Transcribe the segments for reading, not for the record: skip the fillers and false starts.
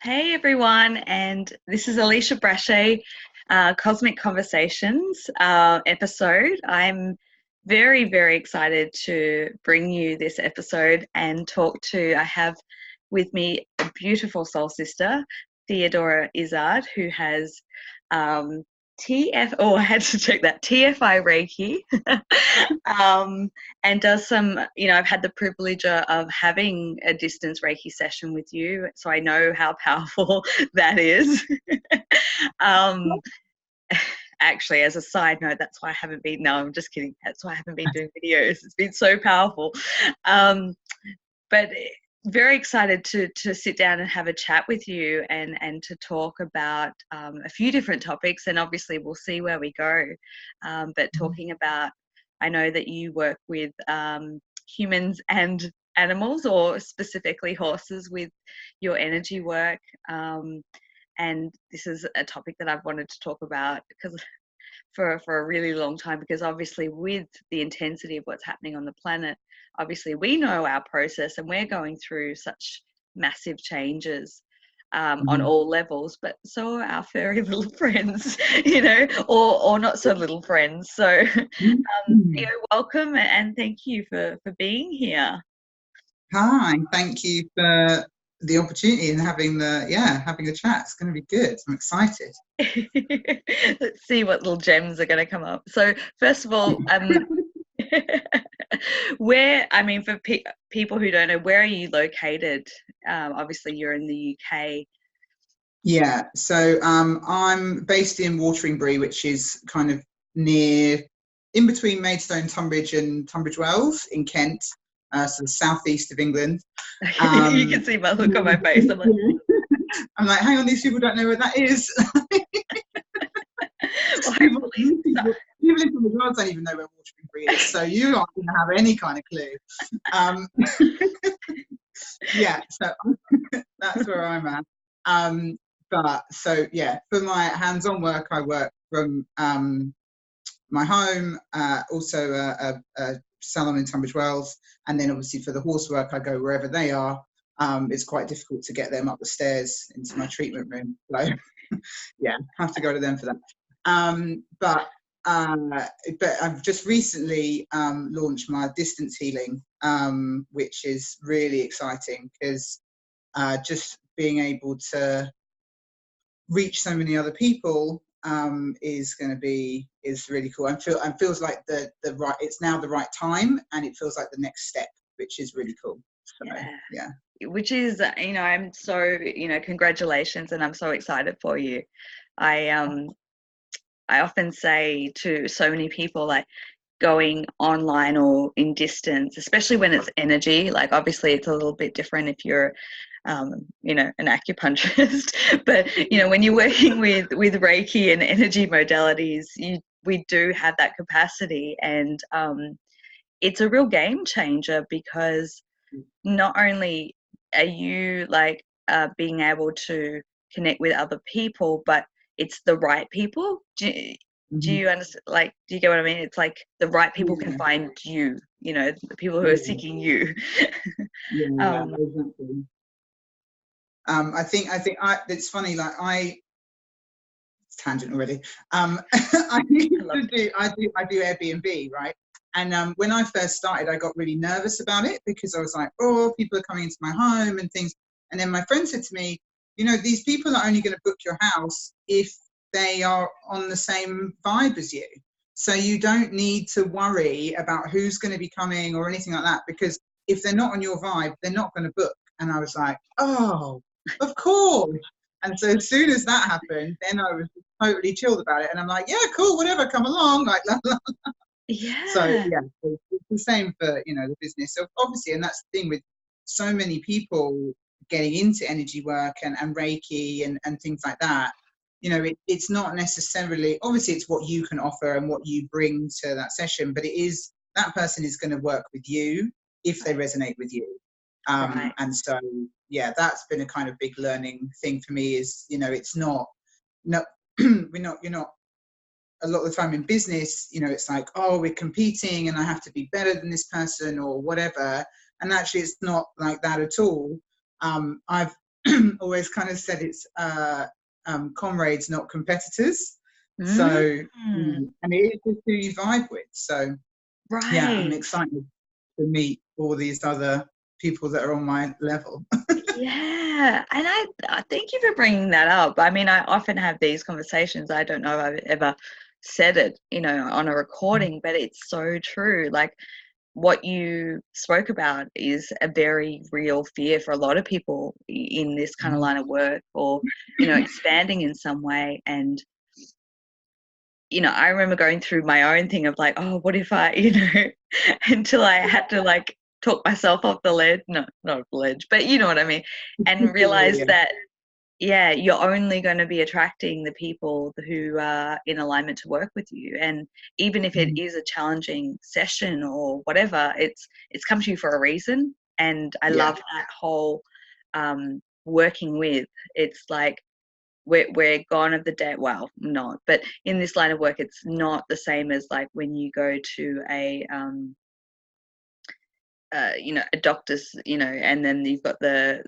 Hey everyone, and this is Alicia Brachet, Cosmic Conversations episode. I'm very, very excited to bring you this episode and I have with me a beautiful soul sister, Theodora Izzard, who has I had to check that, TFI Reiki, and does some, I've had the privilege of having a distance Reiki session with you, so I know how powerful that is. um, Actually, as a side note, that's why I haven't been, no, I'm just kidding. That's why I haven't been doing videos. It's been so powerful. But very excited to sit down and have a chat with you and to talk about a few different topics, and obviously we'll see where we go. But talking about, I know that you work with humans and animals, or specifically horses, with your energy work. And this is a topic that I've wanted to talk about because for a really long time, because obviously with the intensity of what's happening on the planet, obviously we know our process and we're going through such massive changes on all levels, but so are our furry little friends, or not so little friends. So welcome, and thank you for being here. Hi, thank you for the opportunity and having a chat. It's going to be good. I'm excited. Let's see what little gems are going to come up. So first of all, for people who don't know, where are you located? Obviously you're in the UK. Yeah, so I'm based in Wateringbury, which is kind of in between Maidstone, Tunbridge and Tunbridge Wells in Kent, so the southeast of England. You can see my look on my face. I'm like, hang on, these people don't know where that is. People in Tunbridge Wells don't even know where Wateringbury is, so you aren't going to have any kind of clue. Yeah, so that's where I'm at. For my hands-on work, I work from my home, also a salon in Tunbridge Wells, and then obviously for the horse work, I go wherever they are. It's quite difficult to get them up the stairs into my treatment room, so yeah, have to go to them for that. But I've just recently launched my distance healing, which is really exciting because just being able to reach so many other people is really cool. And feels like it's now the right time, and it feels like the next step, which is really cool. So, yeah. Which is, I'm so, congratulations, and I'm so excited for you. I often say to so many people, like, going online or in distance, especially when it's energy, like obviously it's a little bit different if you're an acupuncturist, but when you're working with Reiki and energy modalities, we do have that capacity, and it's a real game changer, because not only are you being able to connect with other people, but it's the right people. Do you understand? Like, do you get what I mean? It's like the right people can find you, the people who are seeking you. Exactly. I think it's funny, like tangent already. I do Airbnb, right? And when I first started, I got really nervous about it, because I was like, oh, people are coming into my home and things. And then my friend said to me, these people are only going to book your house if they are on the same vibe as you. So you don't need to worry about who's going to be coming or anything like that, because if they're not on your vibe, they're not going to book. And I was like, oh, of course. And so as soon as that happened, then I was totally chilled about it. And I'm like, yeah, cool, whatever, come along. Like, yeah. So yeah, it's the same for, the business. So obviously, and that's the thing with so many people getting into energy work and Reiki and things like that, it's not necessarily, obviously it's what you can offer and what you bring to that session, but it is, that person is going to work with you if they resonate with you. Right. And so, yeah, that's been a kind of big learning thing for me, is, it's not, you're not, a lot of the time in business, it's like, oh, we're competing and I have to be better than this person or whatever. And actually it's not like that at all. I've always kind of said it's comrades, not competitors. So, and it is just who you vibe with. So, yeah, I'm excited to meet all these other people that are on my level. Yeah, and I thank you for bringing that up. I mean, I often have these conversations. I don't know if I've ever said it, on a recording, but it's so true. Like, what you spoke about is a very real fear for a lot of people in this kind of line of work, or expanding in some way. And I remember going through my own thing of like, oh, what if I, until I had to like talk myself off the ledge, no, not off the ledge, but you know what I mean, and realize that, yeah, you're only going to be attracting the people who are in alignment to work with you. And even if it is a challenging session or whatever, it's come to you for a reason. And I love that whole working with. It's like we're gone of the day. Well, not, but in this line of work, it's not the same as like when you go to a a doctor's, and then you've got the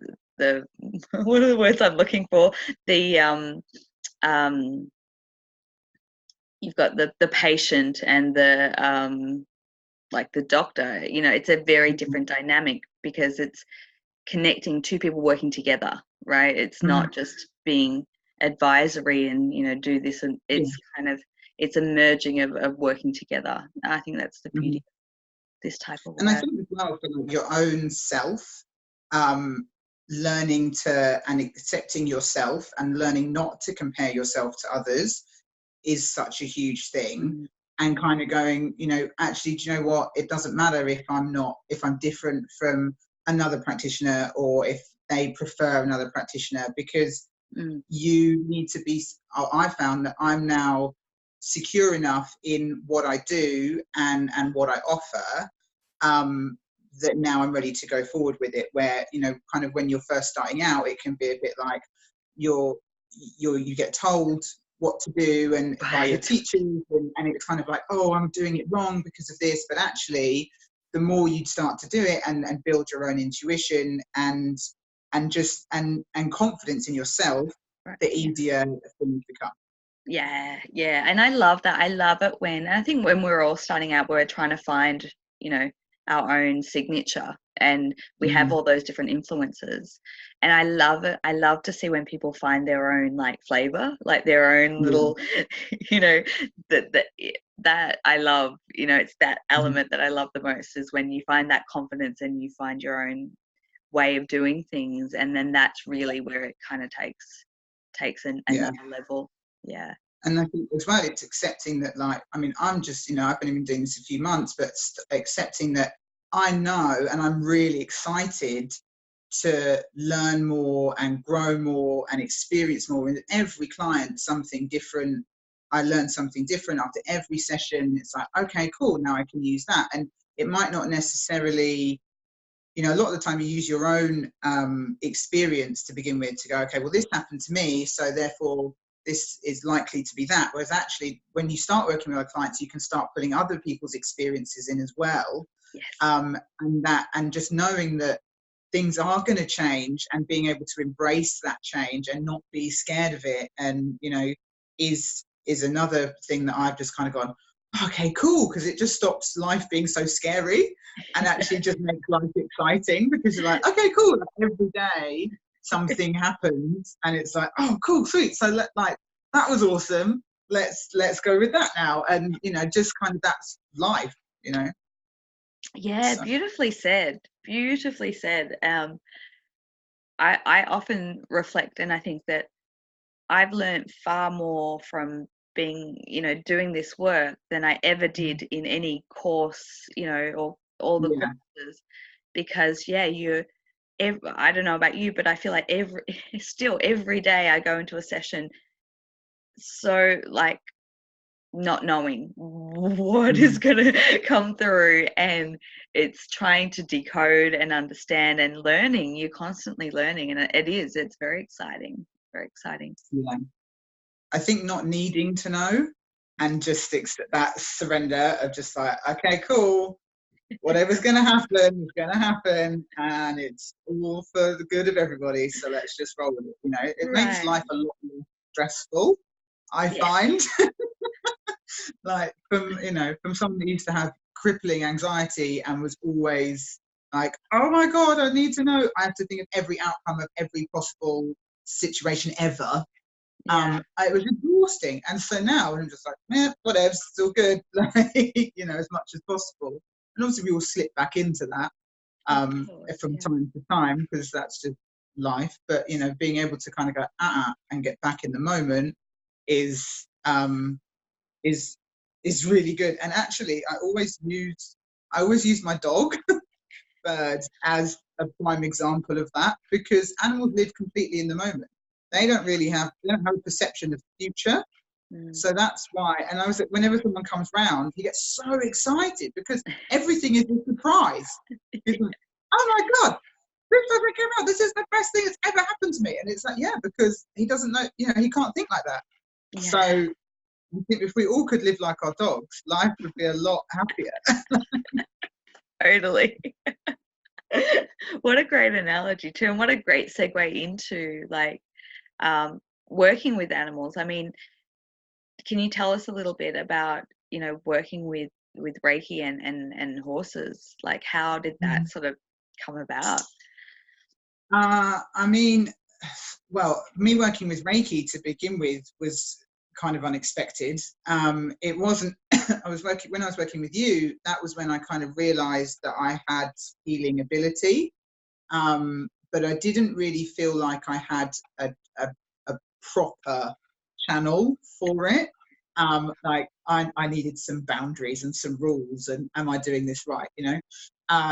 what are the words I'm looking for? The you've got the patient and the like the doctor. It's a very different dynamic, because it's connecting two people working together, right? It's not just being advisory and do this, and it's kind of, it's a merging of working together. I think that's the beauty of this type of work. And I think as well, for your own self, learning to and accepting yourself and learning not to compare yourself to others is such a huge thing. And kind of going, actually, do you know what? It doesn't matter if I'm different from another practitioner, or if they prefer another practitioner, because you need to be, I found that I'm now secure enough in what I do and what I offer, that now I'm ready to go forward with it. Where, kind of when you're first starting out, it can be a bit like you get told what to do and by your teachers, and it's kind of like, oh, I'm doing it wrong because of this. But actually, the more you start to do it and build your own intuition and confidence in yourself, the easier things become. Yeah, and I love that. I love it I think when we're all starting out, we're trying to find, our own signature, and we have all those different influences, and I love it. I love to see when people find their own like flavor, like their own little, that I love. It's that element that I love the most, is when you find that confidence and you find your own way of doing things, and then that's really where it kind of takes another level. Yeah. And I think as well, it's accepting that, like, I mean, I'm just, I've been even doing this a few months, but accepting that I know, and I'm really excited to learn more and grow more and experience more. With every client, something different. I learn something different after every session. It's like, okay, cool, now I can use that. And it might not necessarily, a lot of the time you use your own experience to begin with to go, okay, well, this happened to me, so therefore this is likely to be that. Whereas actually, when you start working with our clients, you can start putting other people's experiences in as well. And just knowing that things are going to change, and being able to embrace that change and not be scared of it, and is another thing that I've just kind of gone, okay, cool, because it just stops life being so scary and actually just makes life exciting, because you're like, okay, cool, every day something happens and it's like, oh, cool, sweet, so that was awesome, let's go with that now. And just kind of, that's life. So. Beautifully said. I often reflect, and I think that I've learned far more from being, doing this work than I ever did in any course, or all the courses, because I don't know about you, but I feel like every day I go into a session, so like not knowing what is going to come through, and it's trying to decode and understand and learning. You're constantly learning, and it's very exciting. I think not needing to know, and just that surrender of just like, okay, cool, whatever's going to happen is going to happen, and it's all for the good of everybody. So let's just roll with it. You know, it makes Right. life a lot more stressful, I Yes. find. Like from someone that used to have crippling anxiety and was always like, oh my God, I need to know. I have to think of every outcome of every possible situation ever. Yeah. It was exhausting. And so now I'm just like, whatever, still good. Like, as much as possible. And obviously we all slip back into that Of course. from Yeah. time to time, because that's just life. But being able to kind of go and get back in the moment is is is really good. And actually I always use my dog Bird as a prime example of that, because animals live completely in the moment. They don't have a perception of the future. Mm. So that's why. And whenever someone comes round, he gets so excited because everything is a surprise. He's like, oh my God, this doesn't come out. This is the best thing that's ever happened to me. And it's like, yeah, because he doesn't know, he can't think like that. Yeah. So I think if we all could live like our dogs, life would be a lot happier. Totally. What a great analogy too, and what a great segue into working with animals. I mean, can you tell us a little bit about working with Reiki and horses? Like, how did that sort of come about? I mean, well, me working with Reiki to begin with was kind of unexpected. It wasn't. When I was working with you. That was when I kind of realised that I had healing ability, but I didn't really feel like I had a proper channel for it. Like I needed some boundaries and some rules, and am I doing this right?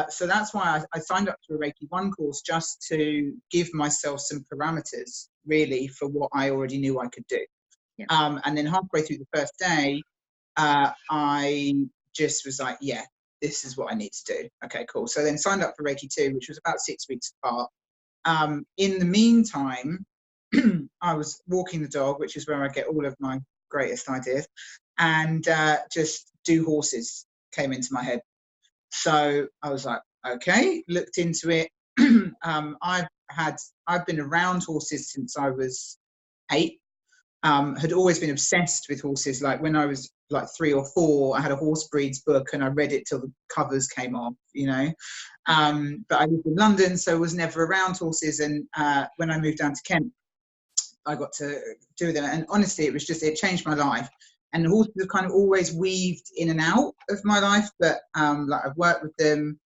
So that's why I signed up to a Reiki 1 course, just to give myself some parameters, really, for what I already knew I could do. Yeah. And then halfway through the first day, I just was like, yeah, this is what I need to do. Okay, cool. So then signed up for Reiki 2, which was about 6 weeks apart. In the meantime, I was walking the dog, which is where I get all of my greatest ideas, and just do horses came into my head. So I was like, okay, looked into it. I've been around horses since I was 8. Had always been obsessed with horses. Like when I was like 3 or 4, I had a horse breeds book and I read it till the covers came off, But I lived in London, so was never around horses. And when I moved down to Kent, I got to do them. And honestly, it changed my life. And horses have kind of always weaved in and out of my life. But I've worked with them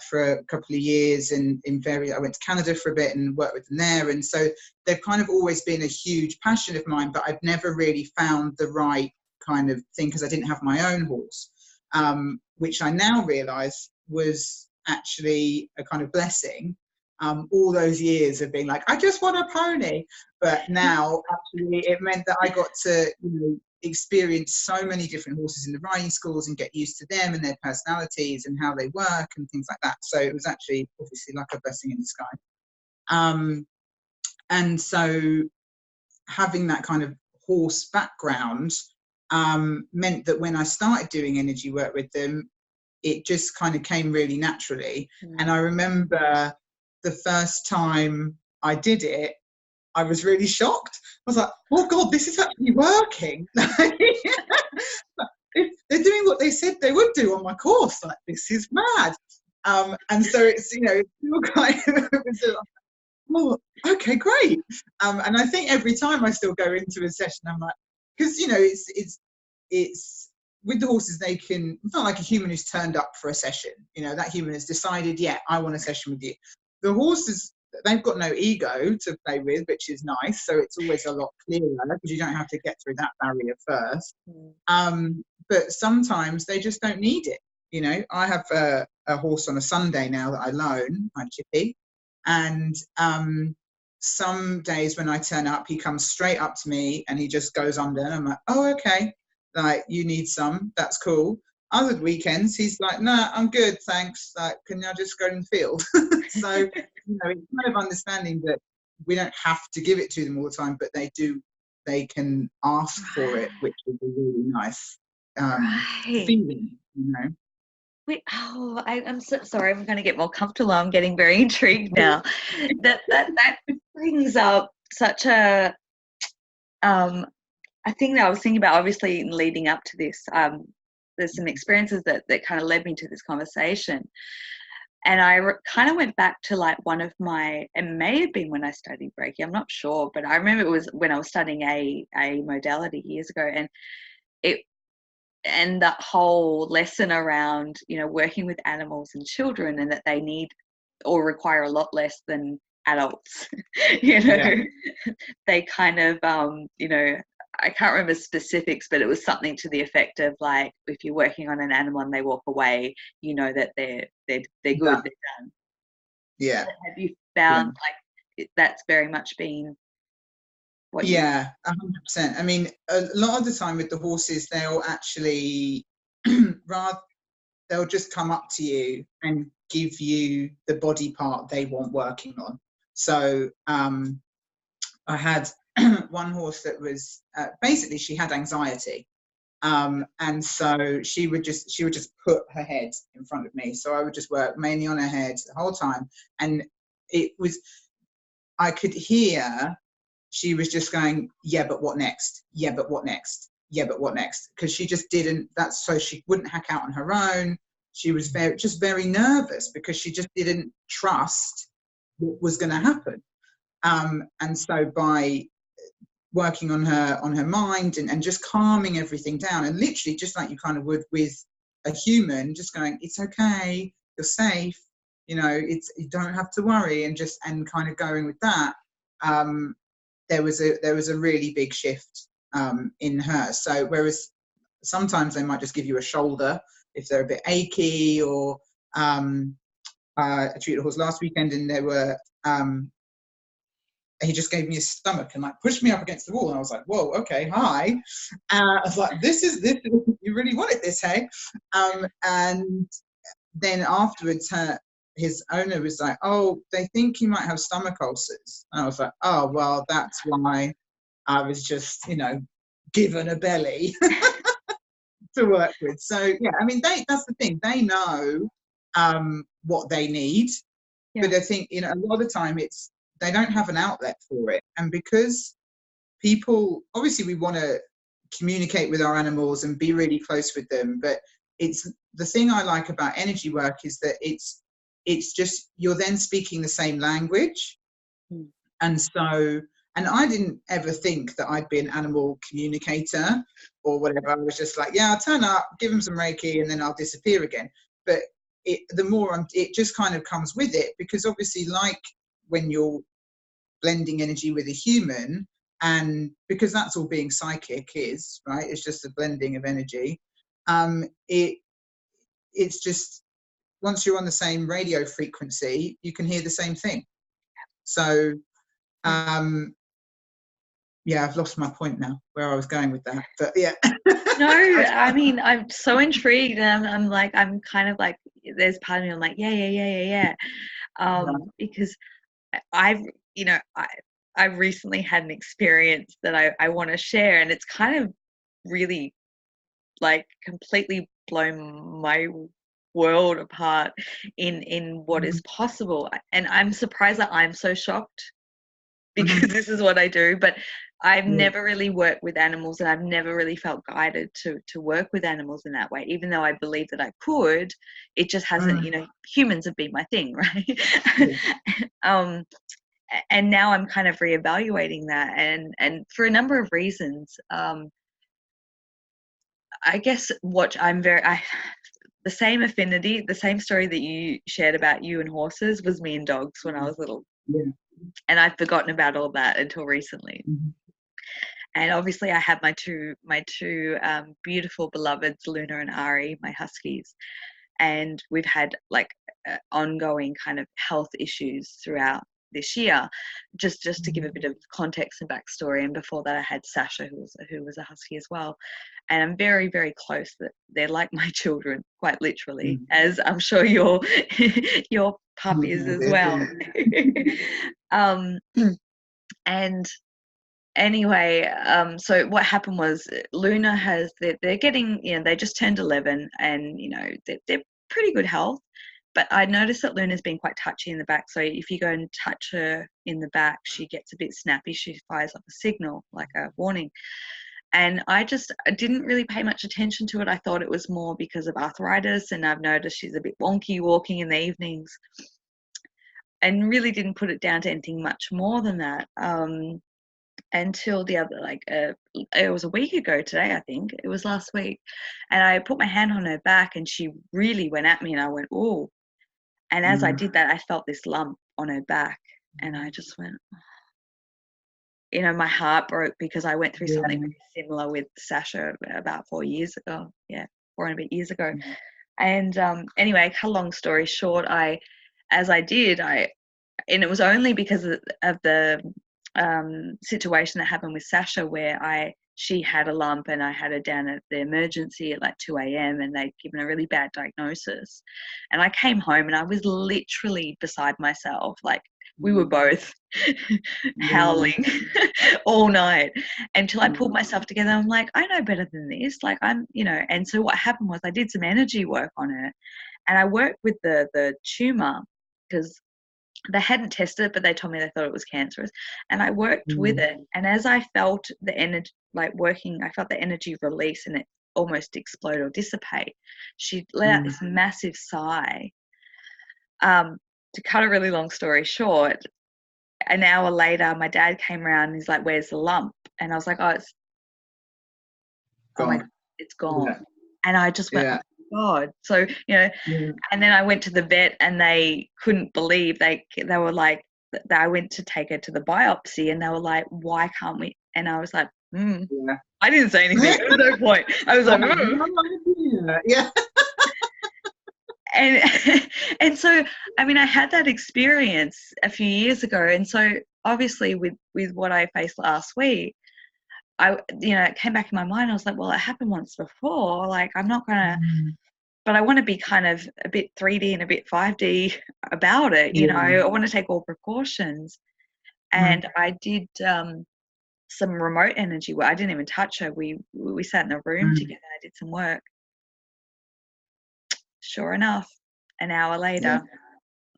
for a couple of years, and I went to Canada for a bit and worked with them there. And so they've kind of always been a huge passion of mine, but I've never really found the right kind of thing because I didn't have my own horse, which I now realise was actually a kind of blessing. All those years of being like, I just want a pony. But now actually it meant that I got to, experience so many different horses in the riding schools and get used to them and their personalities and how they work and things like that. So it was actually obviously like a blessing in disguise. And so having that kind of horse background meant that when I started doing energy work with them, it just kind of came really naturally. And I remember the first time I did it, I was really shocked. I was like, oh God, this is actually working. They're doing what they said they would do on my course. Like, this is mad. And so it's, it's still kind of, oh, okay, great. And I think every time I still go into a session, I'm like, because, it's with the horses, it's not like a human who's turned up for a session. That human has decided, yeah, I want a session with you. The horses, they've got no ego to play with, which is nice. So it's always a lot clearer because you don't have to get through that barrier first. But sometimes they just don't need it. I have a horse on a Sunday now that I loan, my Chippy. And some days when I turn up, he comes straight up to me and he just goes under. And I'm like, oh, okay. Like, you need some. That's cool. Other weekends, he's like, no, I'm good, thanks. Like, can I just go in the field? So, it's kind of understanding that we don't have to give it to them all the time, but they can ask for it, which is a really nice feeling, I'm so sorry. I'm going to get more comfortable. I'm getting very intrigued now. That brings up such a thing that I was thinking about. Obviously, in leading up to this, there's some experiences that kind of led me to this conversation, and I kind of went back to like one of my. It may have been when I studied Reiki. I'm not sure, but I remember it was when I was studying a modality years ago, and that whole lesson around, working with animals and children, and that they need or require a lot less than adults. Yeah. They kind of, I can't remember specifics, but it was something to the effect of like, if you're working on an animal and they walk away, that they're good, they're done. Yeah. Have you found like that's very much been what you? Yeah, 100%. I mean, a lot of the time with the horses, they'll actually they'll just come up to you and give you the body part they want working on. So I had one horse that was basically, she had anxiety, and so she would just put her head in front of me. So I would just work mainly on her head the whole time, and I could hear she was just going, yeah, but what next? Yeah, but what next? Yeah, but what next? Because she just didn't, so she wouldn't hack out on her own. She was very nervous because she just didn't trust what was going to happen. And so by working on her mind and just calming everything down, and literally just like you kind of would with a human, just going, it's okay, you're safe, you don't have to worry, and kind of going with that. There was a really big shift in her. So whereas sometimes they might just give you a shoulder if they're a bit achy, or I treated a horse last weekend and he just gave me his stomach and like pushed me up against the wall, and I was like, whoa, okay, hi. I was like, this is you really wanted this, hey? And then afterwards his owner was like, oh, they think you might have stomach ulcers. And I was like, oh, well, that's why I was just, given a belly to work with. So, yeah, I mean, that's the thing. They know what they need. Yeah. But I think, a lot of the time they don't have an outlet for it. And because people, obviously we want to communicate with our animals and be really close with them. But it's the thing I like about energy work is that it's just, you're then speaking the same language. Mm. And I didn't ever think that I'd be an animal communicator or whatever. I was just like, yeah, I'll turn up, give them some Reiki, and then I'll disappear again. But it just kind of comes with it, because obviously, like when you're blending energy with a human, and because that's all being psychic is, right? It's just a blending of energy. It's just, once you're on the same radio frequency, you can hear the same thing. So, yeah, I've lost my point now, where I was going with that, but yeah. No, I mean, I'm so intrigued, and I'm kind of like, there's part of me, I'm like, yeah. Because I've recently had an experience that I want to share, and it's kind of really like completely blown my world apart in what is possible. And I'm surprised that I'm so shocked, because this is what I do, but I've never really worked with animals, and I've never really felt guided to work with animals in that way, even though I believe that I could. It just hasn't, humans have been my thing, right? And now I'm kind of reevaluating that, and for a number of reasons. I guess the same affinity, the same story that you shared about you and horses was me and dogs when I was little. Yeah. And I've forgotten about all that until recently. Mm-hmm. And obviously I have my two beautiful beloveds, Luna and Ari, my huskies. And we've had like ongoing kind of health issues throughout this year, just to give a bit of context and backstory. And before that I had Sasha, who was a husky as well. And I'm very, very close. That they're like my children, quite literally, as I'm sure your pup is as well. And anyway, so what happened was Luna they're getting, they just turned 11, and they're pretty good health. But I noticed that Luna's been quite touchy in the back. So if you go and touch her in the back, she gets a bit snappy. She fires up a signal, like a warning. And I didn't really pay much attention to it. I thought it was more because of arthritis, and I've noticed she's a bit wonky walking in the evenings, and really didn't put it down to anything much more than that. Until the other, it was a week ago today, I think. It was last week. And I put my hand on her back and she really went at me and I went, oh. And as I did that, I felt this lump on her back and I just went, my heart broke because I went through something really similar with Sasha about 4 years ago. Yeah, 4 and a bit years ago. And anyway, cut a long story short, and it was only because of the situation that happened with Sasha where she had a lump and I had her down at the emergency at like 2 a.m. and they'd given a really bad diagnosis. And I came home and I was literally beside myself. Like we were both howling all night until I pulled myself together. I'm like, I know better than this. Like and so what happened was I did some energy work on her and I worked with the tumor because they hadn't tested it, but they told me they thought it was cancerous. And I worked with it. And as I felt the energy, I felt the energy release and it almost explode or dissipate. She let out this massive sigh. To cut a really long story short, an hour later, my dad came around and he's like, where's the lump? And I was like, it's gone. It's gone. Yeah. And I just went, God. So, and then I went to the vet and they couldn't believe they were like, I went to take her to the biopsy and they were like, why can't we? And I was like, I didn't say anything. There was no point. I was like, yeah. And so, I mean, I had that experience a few years ago. And so obviously with what I faced last week, it came back in my mind. I was like, well, it happened once before. Like, I'm not going to, but I want to be kind of a bit 3D and a bit 5D about it. I want to take all precautions. And I did some remote energy work. I didn't even touch her. We sat in a room together. I did some work. Sure enough, an hour later,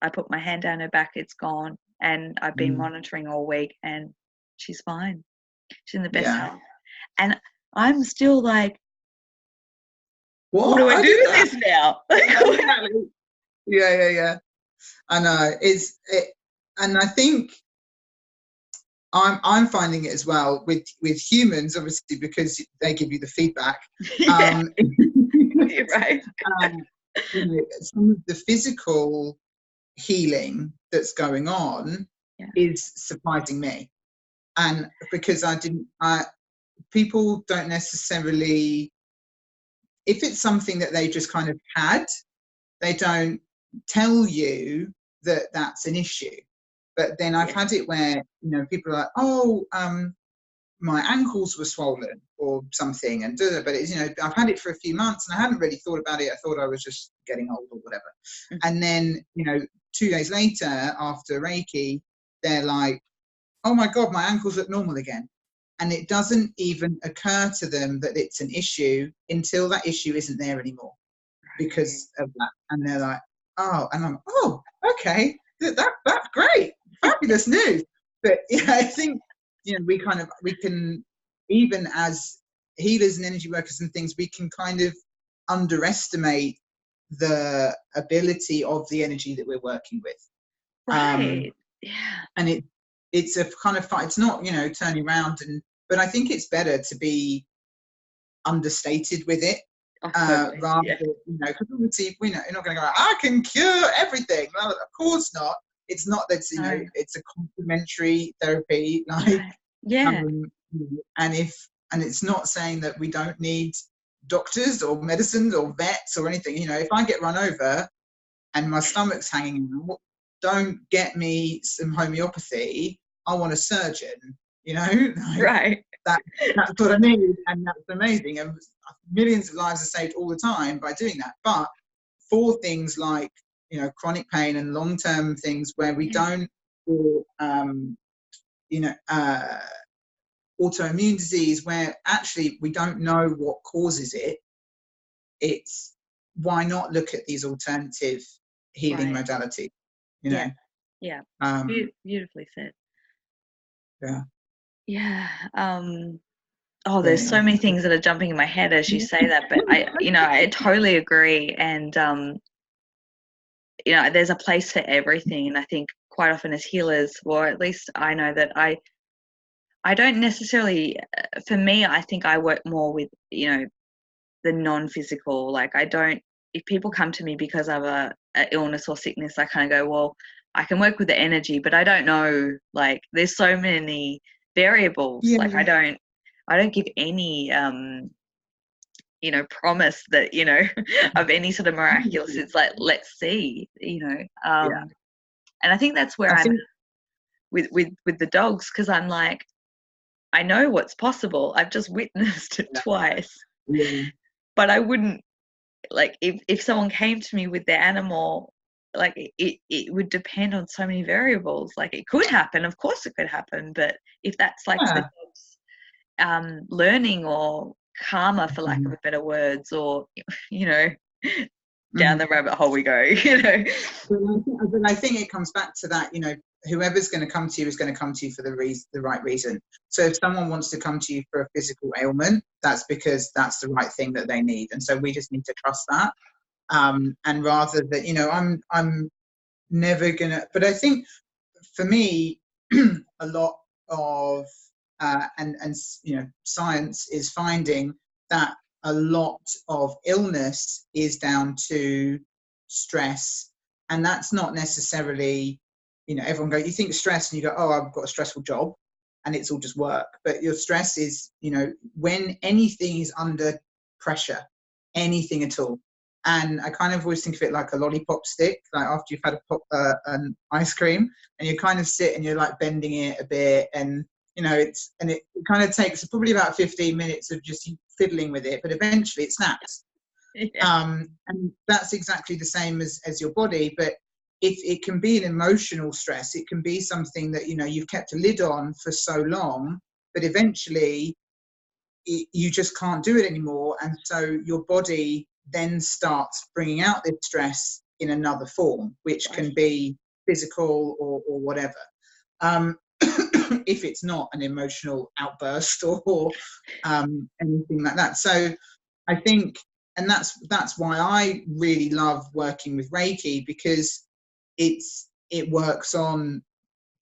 I put my hand down her back. It's gone. And I've been monitoring all week and she's fine. She's in the best health. And I'm still like, what do I do with this now? Yeah. I know. And I think I'm finding it as well with humans, obviously, because they give you the feedback. You're right. Some of the physical healing that's going on is surprising me. And because people don't necessarily, if it's something that they just kind of had, they don't tell you that that's an issue. But then I've had it where, people are like, my ankles were swollen or something, but it's, I've had it for a few months and I hadn't really thought about it. I thought I was just getting old or whatever. And then, 2 days later after Reiki, they're like, oh my God, my ankles look normal again. And it doesn't even occur to them that it's an issue until that issue isn't there anymore because of that. And they're like, oh, and I'm, oh, okay, that's great, fabulous news. But I think, we can, even as healers and energy workers and things, we can kind of underestimate the ability of the energy that we're working with. Right. And it's a kind of fight. It's not, turning around but I think it's better to be understated with it, rather than, because obviously, you're not going to go, I can cure everything. Well, of course not. It's not that, it's a complementary therapy, and it's not saying that we don't need doctors or medicines or vets or anything. If I get run over and my stomach's hanging out, don't get me some homeopathy. I want a surgeon, right. That's what I need, and that's amazing. And millions of lives are saved all the time by doing that. But for things like, chronic pain and long-term things where we don't, or, autoimmune disease where actually we don't know what causes it, it's why not look at these alternative healing modalities, you know? Yeah. Beautifully said. Yeah. Oh, there's so many things that are jumping in my head as you say that, but I totally agree. And there's a place for everything. And I think quite often as healers, or at least I know that I don't necessarily, for me, I think I work more with, the non-physical. Like if people come to me because of a illness or sickness, I kind of go, well, I can work with the energy, but I don't know, like there's so many variables. Like I don't give any, promise that, of any sort of miraculous. It's like, let's see, and I think that's where I'm with the dogs, because I'm like, I know what's possible. I've just witnessed it twice. But I wouldn't, like, if someone came to me with their animal, like it would depend on so many variables. Like it could happen, of course it could happen, but if that's like the dog's learning or karma, for lack of a better words, or down the rabbit hole we go. But I think it comes back to that, whoever's going to come to you is going to come to you for the right reason. So if someone wants to come to you for a physical ailment, that's because that's the right thing that they need, and so we just need to trust that. And rather that, I'm never gonna. But I think for me, a lot of and science is finding that a lot of illness is down to stress, and that's not necessarily, everyone you think stress and you go, oh, I've got a stressful job, and it's all just work. But your stress is, when anything is under pressure, anything at all. And I kind of always think of it like a lollipop stick, like after you've had an ice cream, and you kind of sit and you're like bending it a bit, and it kind of takes probably about 15 minutes of just fiddling with it, but eventually it snaps. And that's exactly the same as your body. But if it can be an emotional stress, it can be something that you've kept a lid on for so long, but eventually you just can't do it anymore, and so your body then starts bringing out this stress in another form, which can be physical or whatever. If it's not an emotional outburst or anything like that. So I think, and that's why I really love working with Reiki, because it works on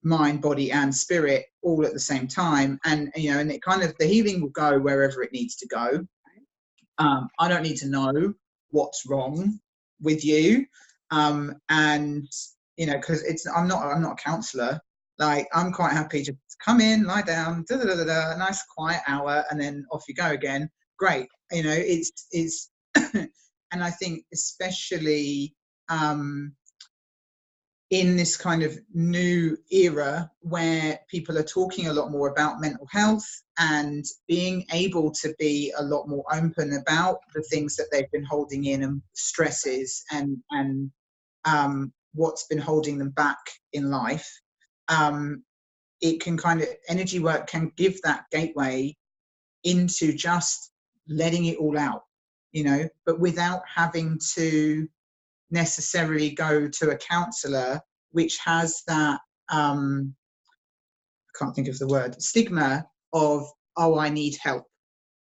mind, body, and spirit all at the same time, and and it kind of, the healing will go wherever it needs to go. I don't need to know what's wrong with you, and because I'm not a counselor. Like, I'm quite happy to come in, lie down, a nice quiet hour, and then off you go again. Great. It's and I think especially in this kind of new era where people are talking a lot more about mental health and being able to be a lot more open about the things that they've been holding in, and stresses and what's been holding them back in life, it can kind of, energy work can give that gateway into just letting it all out, but without having to necessarily go to a counsellor, which has that I can't think of the word, stigma of, oh, I need help.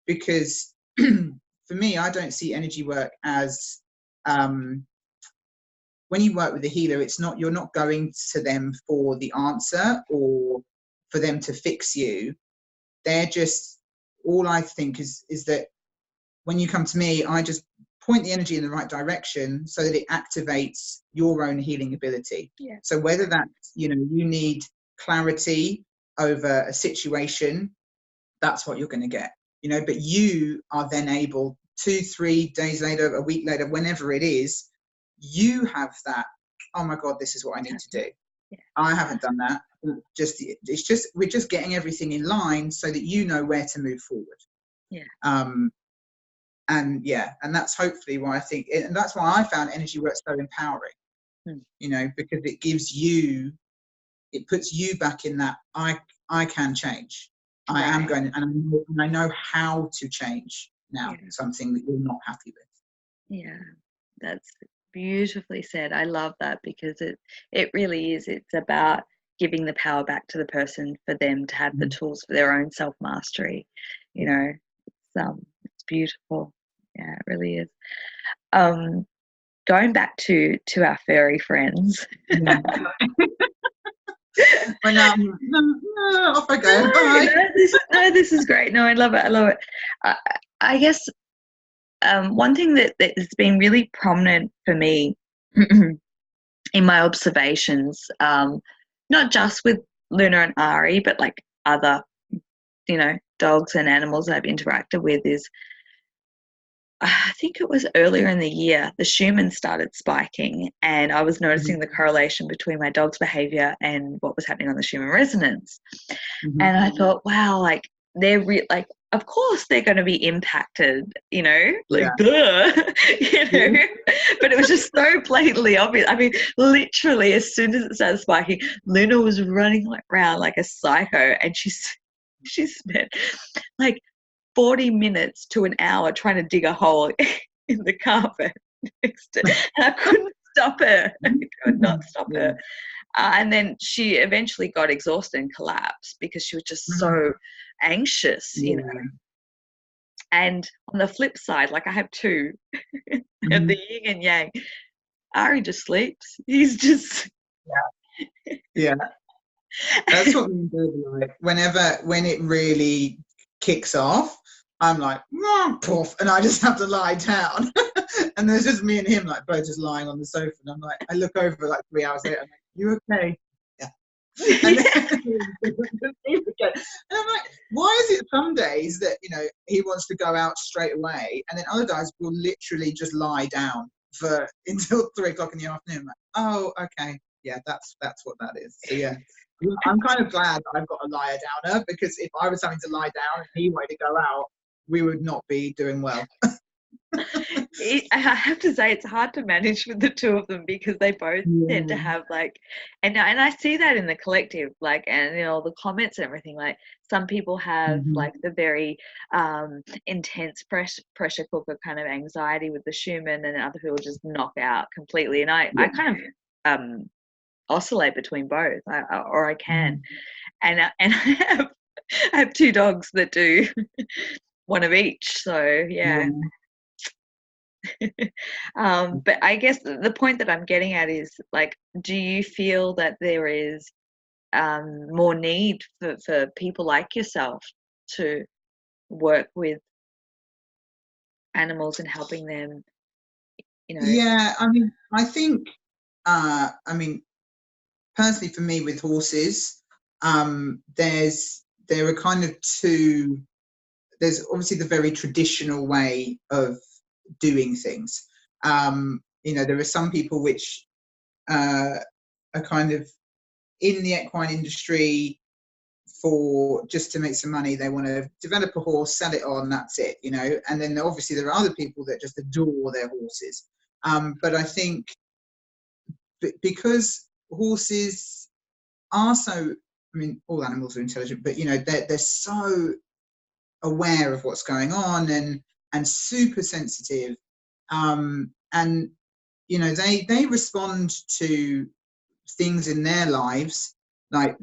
Because for me, I don't see energy work as when you work with a healer, it's not, you're not going to them for the answer or for them to fix you. They're just, all I think is that when you come to me, I just point the energy in the right direction so that it activates your own healing ability. So whether that's, you need clarity over a situation, that's what you're going to get, but you are then able, 2-3 days later, a week later, whenever it is, you have that, oh my God, this is what I need to do. I haven't done that. It's just, we're just getting everything in line so that you know where to move forward. And that's hopefully why I think, and that's why I found energy work so empowering, because it gives you, it puts you back in that, I can change. I am going, and I know how to change now, something that you're not happy with. That's beautifully said. I love that, because it really is. It's about giving the power back to the person for them to have the tools for their own self-mastery. You know, it's beautiful. Yeah, it really is. Going back to our furry friends. Yeah. When no, off I go. Bye. This is great. No, I love it. I love it. I guess one thing that has been really prominent for me in my observations, not just with Luna and Ari, but like other, dogs and animals I've interacted with, is I think it was earlier in the year, the Schumann started spiking, and I was noticing the correlation between my dog's behavior and what was happening on the Schumann resonance. And I thought, wow, like they're of course they're going to be impacted, duh, but it was just so blatantly obvious. I mean, literally as soon as it started spiking, Luna was running around like a psycho, and she spent like 40 minutes to an hour trying to dig a hole in the carpet next to, and I couldn't stop her. I could not stop her. And then she eventually got exhausted and collapsed because she was just so anxious, And on the flip side, like I have two, and the yin and yang, Ari just sleeps. He's just... Yeah. That's what me and Baby like. When it really kicks off, I'm like, poof, and I just have to lie down. And there's just me and him, like, both just lying on the sofa. And I'm like, I look over like 3 hours later, I'm like, you okay? Yeah. And I'm like, why is it some days that, he wants to go out straight away, and then other days will literally just lie down until 3 o'clock in the afternoon? I'm like, oh, okay. Yeah, that's what that is. So yeah. I'm kind of glad that I've got a liar downer, because if I was having to lie down and he wanted to go out, we would not be doing well. I have to say, it's hard to manage with the two of them, because they both tend to have and I see that in the collective, and the comments and everything, like some people have like the very intense pressure cooker kind of anxiety with the Schumann, and other people just knock out completely. And I kind of oscillate between both, or I can, and I have two dogs that do one of each, so yeah. But I guess the point that I'm getting at is, like, do you feel that there is more need for people like yourself to work with animals and helping them, Yeah, I mean, I think personally for me with horses, there are kind of two. There's obviously the very traditional way of doing things. There are some people which are kind of in the equine industry for just to make some money. They want to develop a horse, sell it on, that's it, and then obviously there are other people that just adore their horses. But I think because horses are so, I mean, all animals are intelligent, but they're so aware of what's going on and super sensitive, and they respond to things in their lives, like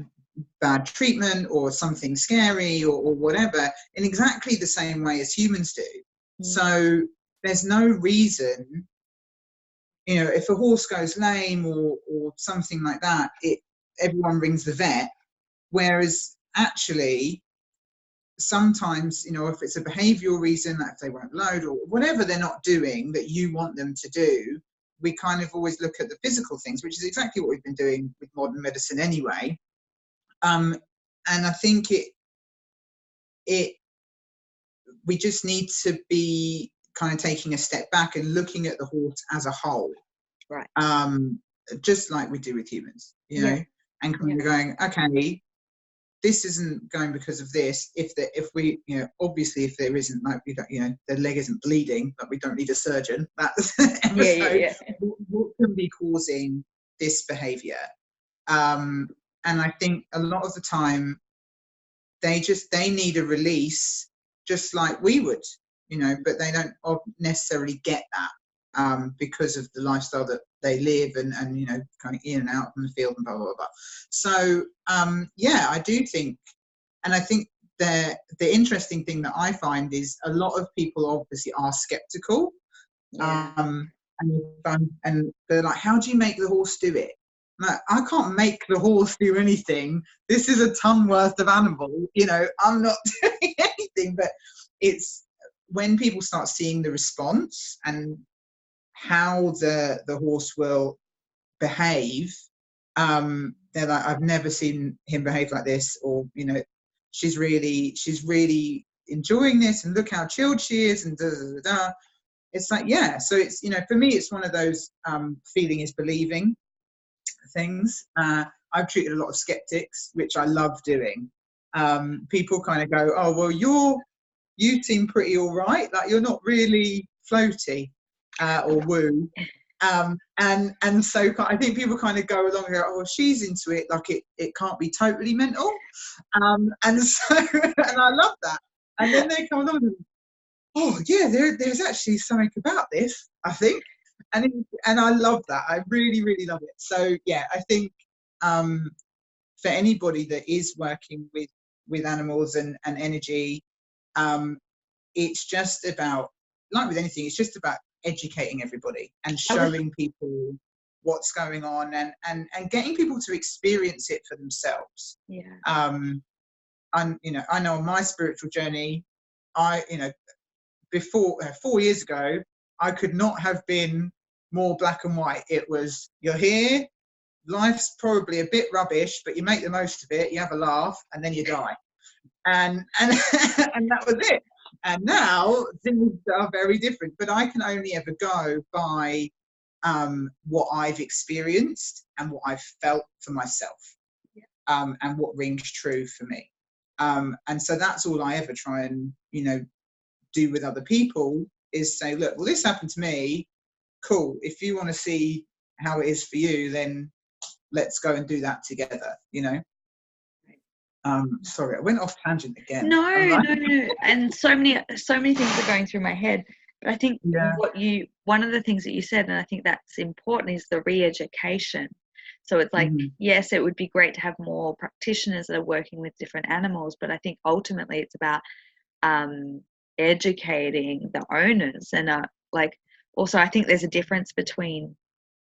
bad treatment or something scary or whatever, in exactly the same way as humans do. So there's no reason, if a horse goes lame or something like that, everyone rings the vet. Whereas actually, sometimes, if it's a behavioural reason, that if they won't load or whatever they're not doing that you want them to do, we kind of always look at the physical things, which is exactly what we've been doing with modern medicine anyway. And I think we just need to be kind of taking a step back and looking at the horse as a whole, right? Just like we do with humans, and kind of going, okay, this isn't going because of this. If we, obviously, if there isn't, like, we don't, the leg isn't bleeding, but we don't need a surgeon. That's what can be causing this behaviour. And I think a lot of the time they need a release, just like we would, but they don't necessarily get that. because of the lifestyle that they live, and you know, kind of in and out from the field and blah blah blah. So yeah, I do think, and I think the interesting thing that I find is a lot of people obviously are skeptical. Yeah. And they're like, how do you make the horse do it? Like, I can't make the horse do anything. This is a ton worth of animal, you know, I'm not doing anything. But it's when people start seeing the response and how the horse will behave, they're like, I've never seen him behave like this, or you know, she's really enjoying this, and look how chilled she is, and da da da da. It's like, yeah, so it's, you know, for me it's one of those feeling is believing things. I've treated a lot of skeptics, which I love doing. People kind of go, oh well, you seem pretty all right, like you're not really floaty or woo. And so I think people kind of go along and go, oh, she's into it, like it can't be totally mental. And so, and I love that. And then they come along and, oh yeah, there's actually something about this, I think. And I love that. I really, really love it. So yeah, I think for anybody that is working with animals and energy, it's just about, like with anything, it's just about educating everybody and showing people what's going on, and getting people to experience it for themselves. Yeah. And you know, I know on my spiritual journey, you know, before 4 years ago, I could not have been more black and white. It was, you're here, life's probably a bit rubbish, but you make the most of it, you have a laugh, and then you die. And and that was it. And now things are very different, but I can only ever go by what I've experienced and what I've felt for myself, and what rings true for me. And so that's all I ever try and, you know, do with other people, is say, look, well, this happened to me, cool, if you want to see how it is for you, then let's go and do that together, you know. Sorry, I went off tangent again. No. And so many things are going through my head. But I think one of the things that you said, and I think that's important, is the re-education. So it's like, yes, it would be great to have more practitioners that are working with different animals, but I think ultimately it's about educating the owners. And like, also I think there's a difference between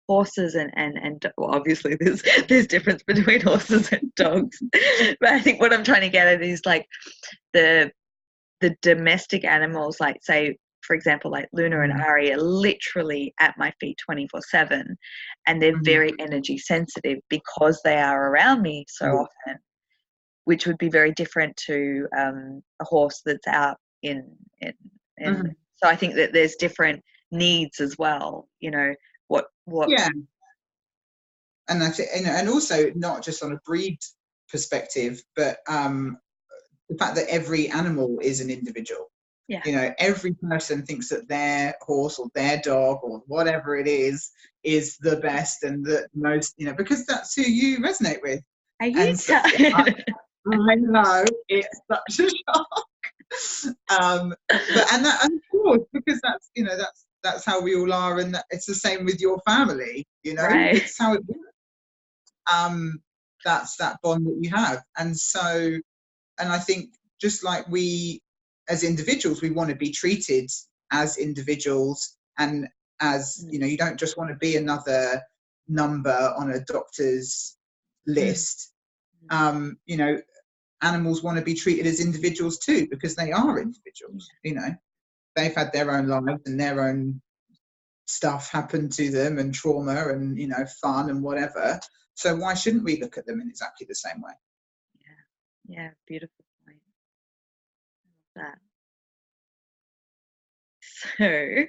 horses and well, obviously there's difference between horses and dogs, but I think what I'm trying to get at is like the domestic animals, like say for example like Luna and Ari are literally at my feet 24/7, and they're very energy sensitive because they are around me so often, which would be very different to a horse that's out in so I think that there's different needs as well, you know, what yeah. And I think, and also not just on a breed perspective, but the fact that every animal is an individual. You know, every person thinks that their horse or their dog or whatever it is the best and the most, you know, because that's who you resonate with. Are you I know, it's such a shock. But and of course, because that's, you know, that's how we all are, and it's the same with your family, you know, it's how it works. That's that bond that you have. And so, and I think just like we as individuals, we want to be treated as individuals, and as, you know, you don't just want to be another number on a doctor's list. You know, animals want to be treated as individuals too, because they are individuals. You know, they've had their own lives and their own stuff happen to them, and trauma, and, you know, fun and whatever. So why shouldn't we look at them in exactly the same way? Yeah, beautiful point. That. So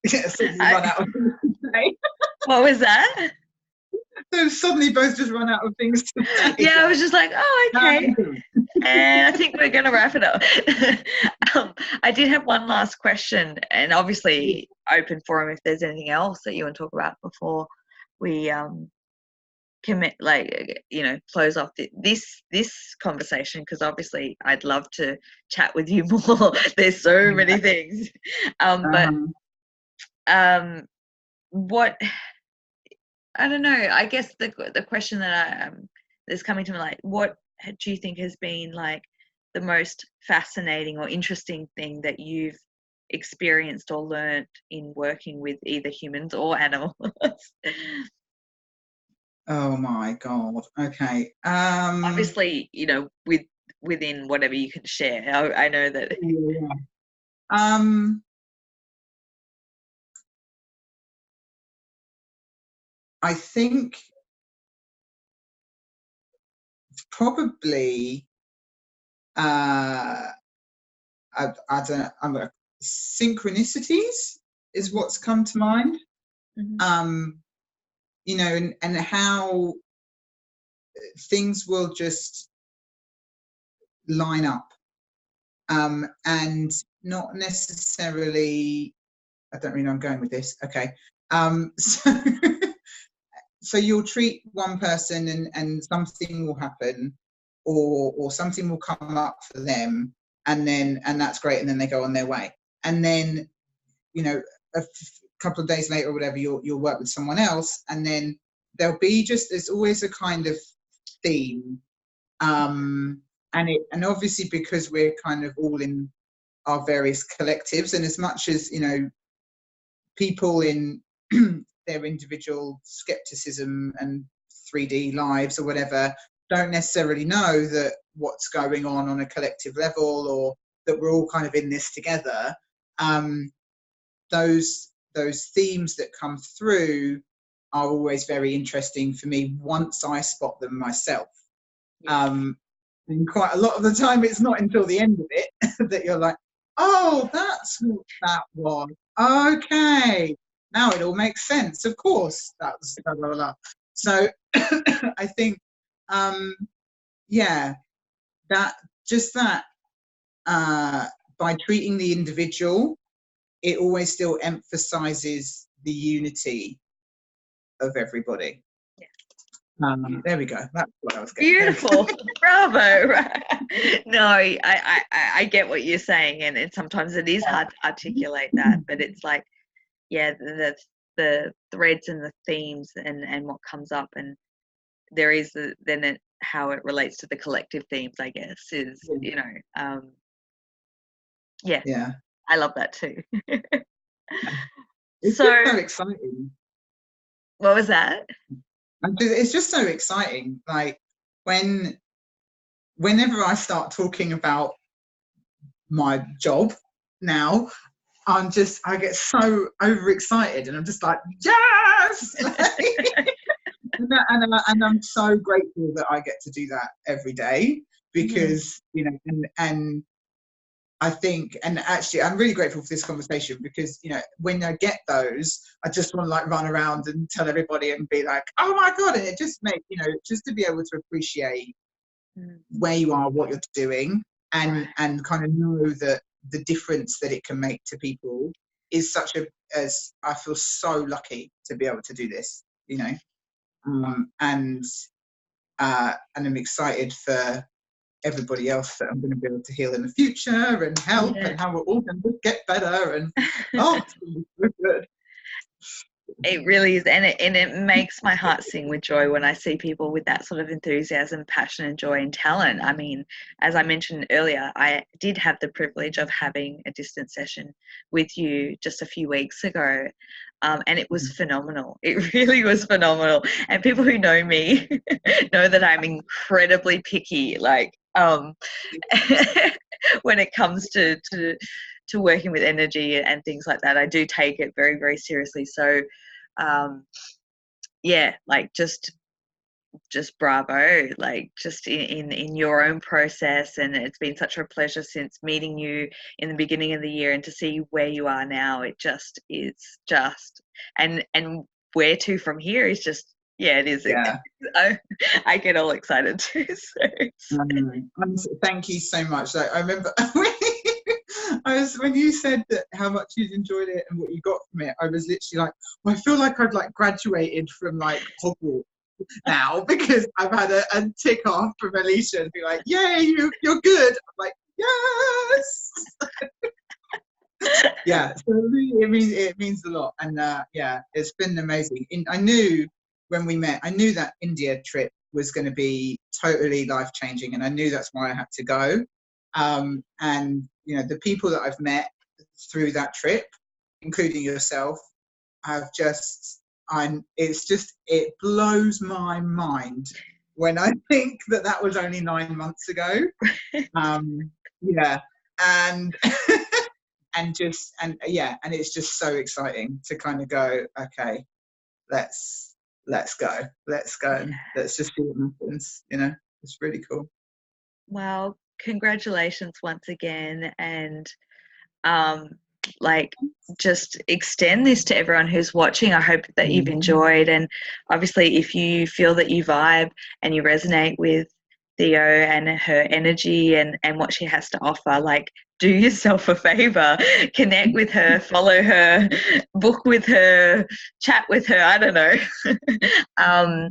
Suddenly run out of things to say. What was that? So suddenly both just run out of things to say. Yeah, I was just like, oh, okay. And I think we're going to wrap it up. I did have one last question, and obviously open forum if there's anything else that you want to talk about before we commit, like, you know, close off this conversation, because obviously I'd love to chat with you more. There's so many things. But what, I don't know, I guess the question that is coming to me, like, what do you think has been like the most fascinating or interesting thing that you've experienced or learned in working with either humans or animals? Oh my God. Okay. Obviously, you know, within whatever you can share. I know that. Yeah. I think probably I don't know, synchronicities is what's come to mind. Mm-hmm. You know, and how things will just line up, and not necessarily. I don't really know I'm going with this. Okay, so so you'll treat one person and something will happen, or something will come up for them, and that's great, and then they go on their way, and then, you know, a couple of days later or whatever, you'll work with someone else, and then there'll be there's always a kind of theme, and obviously because we're kind of all in our various collectives, and as much as, you know, people in their individual skepticism and 3D lives or whatever don't necessarily know that what's going on a collective level, or that we're all kind of in this together. Those themes that come through are always very interesting for me once I spot them myself. And quite a lot of the time it's not until the end of it that you're like, oh, that's what that was. Okay, now it all makes sense. Of course, that's blah, blah, blah. So I think, yeah, that by treating the individual, it always still emphasizes the unity of everybody. There we go. That's what I was getting. Beautiful. Bravo. No, I get what you're saying, and sometimes it is hard to articulate that, but it's like, yeah, the threads and the themes and what comes up, and there is how it relates to the collective themes, I guess, is, you know, yeah, I love that too. It's so exciting. What was that? It's just so exciting. Like whenever I start talking about my job now, I get so overexcited, and I'm just like, yes. and I'm so grateful that I get to do that every day, because you know, and I think, and actually I'm really grateful for this conversation, because, you know, when I get those, I just want to like run around and tell everybody and be like, oh my God, and it just makes, you know, just to be able to appreciate where you are, what you're doing, and kind of know that the difference that it can make to people is as I feel so lucky to be able to do this, you know, and I'm excited for everybody else that I'm going to be able to heal in the future and help, and how we're all going to get better, and oh, it's going to be so good. It really is, and it makes my heart sing with joy when I see people with that sort of enthusiasm, passion, and joy and talent. I mean, as I mentioned earlier, I did have the privilege of having a distance session with you just a few weeks ago, and it was phenomenal. It really was phenomenal. And people who know me know that I'm incredibly picky, like when it comes to working with energy and things like that. I do take it very, very seriously. So yeah, like just bravo, like just in your own process, and it's been such a pleasure since meeting you in the beginning of the year, and to see where you are now. It just is and where to from here is just, yeah, it is. Yeah. I get all excited too. So. Thank you so much. Like, I remember when you said that how much you'd enjoyed it and what you got from it, I was literally like, well, I feel like I've like graduated from like Hogwarts now, because I've had a tick off from Alicia and be like, yay, you're good. I'm like, yes. Yeah, so it means a lot, and yeah, it's been amazing. I knew when we met, I knew that India trip was going to be totally life changing, and I knew that's why I had to go. And the people that I've met through that trip, including yourself, have just it blows my mind when I think that was only 9 months ago. Yeah, and and it's just so exciting to kind of go, okay, let's go, and let's just see what happens. It's really cool. Well, congratulations once again, and just extend this to everyone who's watching. I hope that you've enjoyed, and obviously if you feel that you vibe and you resonate with Theo and her energy and what she has to offer, do yourself a favor, connect with her, follow her, book with her, chat with her, I don't know.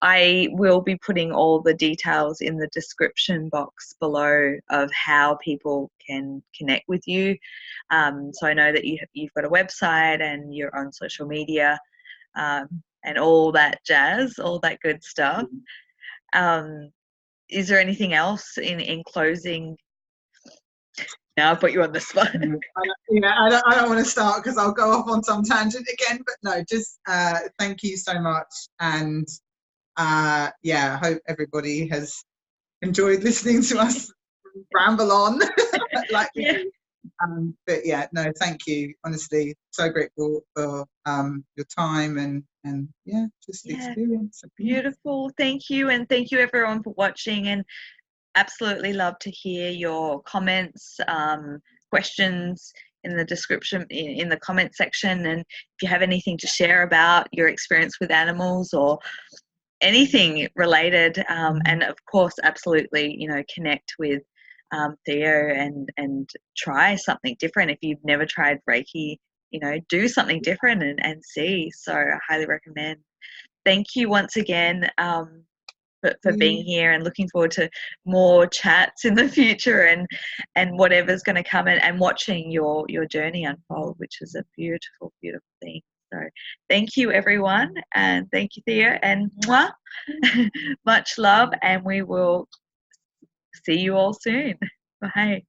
I will be putting all the details in the description box below of how people can connect with you. So I know that you've got a website and you're on social media, and all that jazz, all that good stuff. Is there anything else in closing? Now I've put you on the spot. I don't want to start because I'll go off on some tangent again. But no, just thank you so much, and I hope everybody has enjoyed listening to us ramble on but yeah, no, thank you, honestly, so grateful for your time and just the experience. Beautiful. Thank you, and thank you everyone for watching, and absolutely love to hear your comments, questions in the description, in the comment section, and if you have anything to share about your experience with animals or anything related, and of course absolutely connect with Theo and try something different. If you've never tried Reiki, do something different and see. So I highly recommend. Thank you once again for being here, and looking forward to more chats in the future and whatever's going to come, and watching your journey unfold, which is a beautiful, beautiful thing. So thank you everyone, and thank you Theo, and mwah, much love, and we will see you all soon. Bye.